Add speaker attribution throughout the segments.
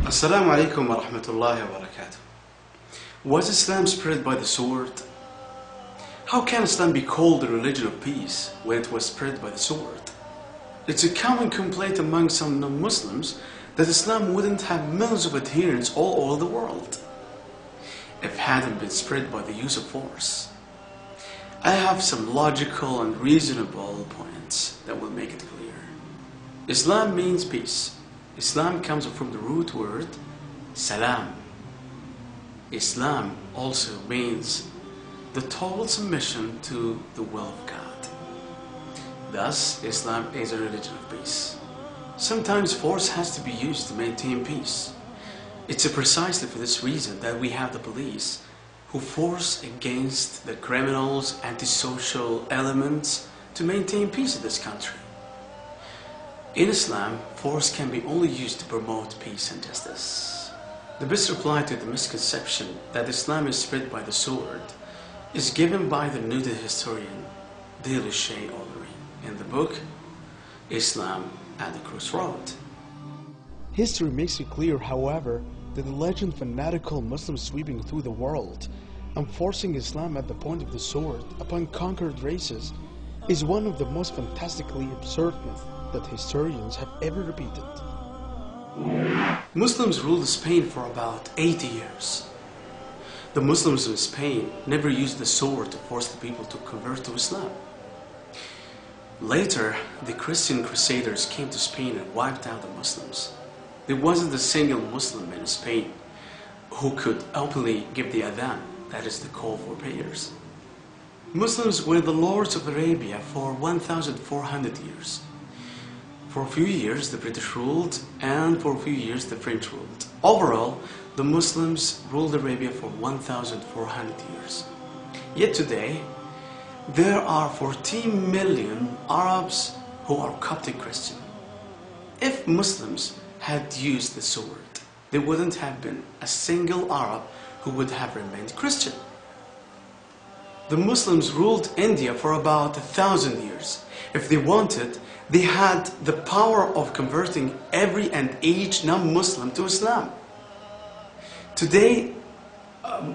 Speaker 1: Assalamu alaikum wa rahmatullahi wa barakatuh. Was Islam spread by the sword? How can Islam be called the religion of peace when it was spread by the sword? It's a common complaint among some non-Muslims that Islam wouldn't have millions of adherents all over the world if it hadn't been spread by the use of force. I have some logical and reasonable points that will make it clear. Islam means peace. Islam comes from the root word salam. Islam also means the total submission to the will of God. Thus, Islam is a religion of peace. Sometimes force has to be used to maintain peace. It's precisely for this reason that we have the police who force against the criminals, antisocial elements to maintain peace in this country. In Islam, force can be only used to promote peace and justice. The best reply to the misconception that Islam is spread by the sword is given by the noted historian Dil Shay-Olary in the book Islam at the Crossroad.
Speaker 2: History makes it clear, however, that the legend fanatical Muslims sweeping through the world and forcing Islam at the point of the sword upon conquered races is one of the most fantastically absurd myths that historians have ever repeated.
Speaker 1: Muslims ruled Spain for about 80 years. The Muslims in Spain never used the sword to force the people to convert to Islam. Later, the Christian Crusaders came to Spain and wiped out the Muslims. There wasn't a single Muslim in Spain who could openly give the adhan, that is the call for prayers. Muslims were the lords of Arabia for 1,400 years. For a few years the British ruled, and for a few years the French ruled. Overall, the Muslims ruled Arabia for 1,400 years. Yet today, there are 14 million Arabs who are Coptic Christian. If Muslims had used the sword, there wouldn't have been a single Arab who would have remained Christian. The Muslims ruled India for about 1,000 years. If they wanted, they had the power of converting every and each non-Muslim to Islam. Today,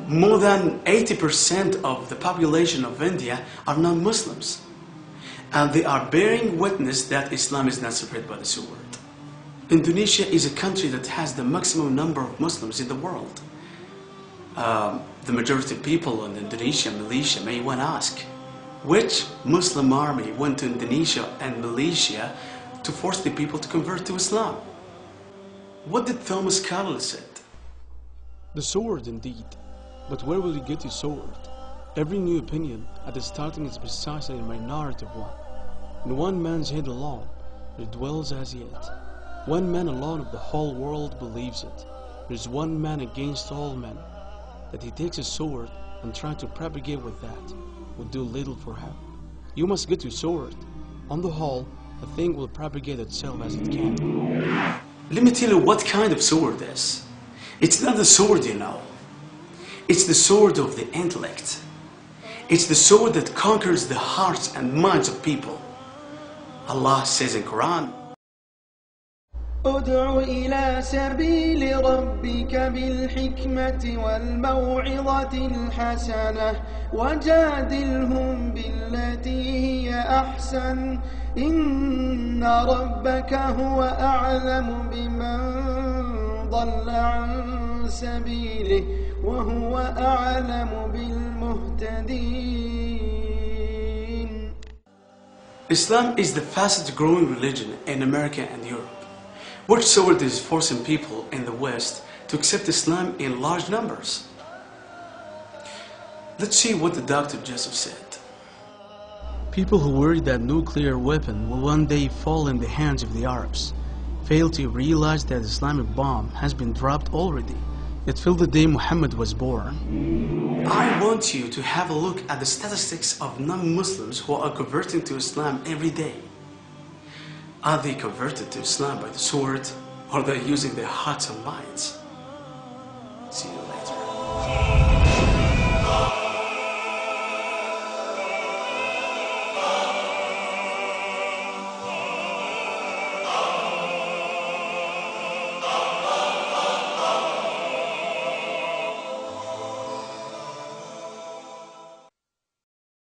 Speaker 1: more than 80% of the population of India are non-Muslims, and they are bearing witness that Islam is not spread by the sword. Indonesia is a country that has the maximum number of Muslims in the world. The majority of people in Indonesia, Malaysia may want to ask, which Muslim army went to Indonesia and Malaysia to force the people to convert to Islam? What did Thomas Carlyle say?
Speaker 2: The sword indeed, but where will you get your sword? Every new opinion at the starting is precisely a minority of one. In one man's head alone, there dwells as yet. One man alone of the whole world believes it. There is one man against all men. That he takes a sword and tries to propagate with that will do little for him. You must get your sword. On the whole, the thing will propagate itself as it can.
Speaker 1: Let me tell you what kind of sword is. It's not the sword you know. It's the sword of the intellect. It's the sword that conquers the hearts and minds of people. Allah says in Quran,
Speaker 3: ادع إلى سبيل ربك بالحكمة والموعظة الحسنة وجادلهم بالتي هي أحسن إن ربك هو أعلم بمن ضل عن سبيله وهو أعلم بالمهتدين.
Speaker 1: Islam is the fastest growing religion in America and Europe. Which sword is forcing people in the West to accept Islam in large numbers? Let's see what the Dr. Joseph said.
Speaker 2: People who worry that nuclear weapon will one day fall in the hands of the Arabs fail to realize that Islamic bomb has been dropped already. It fell the day Muhammad was born.
Speaker 1: I want you to have a look at the statistics of non-Muslims who are converting to Islam every day. Are they converted to Islam by the sword, or are they using their hearts and minds? See you